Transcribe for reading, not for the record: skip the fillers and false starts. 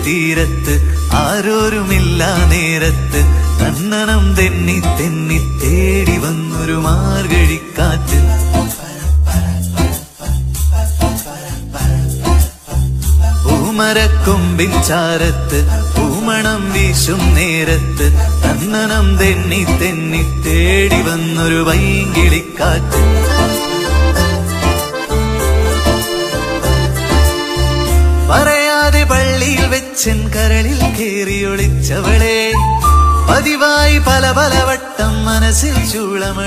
തീരത്ത് ആരോരുമില്ല നേരത്ത് കണ്ണനം തെന്നി തെന്നി തേടി വന്നൊരു മാർഗഴിക്കാറ്റ്. പൂമരക്കൊമ്പിൻ ചാരത്ത് പൂമണം വീശും നേരത്ത് കണ്ണനം തെന്നി തെന്നി തേടി വന്നൊരു വൈങ്കിളിക്കാറ്റ്. പറയാതെ പള്ളിയിൽ വെച്ചൻ കരളിൽ കേറിയൊളിച്ചവളെ പതിവായി പല പല വട്ടം മനസ്സിൽ ചൂളമ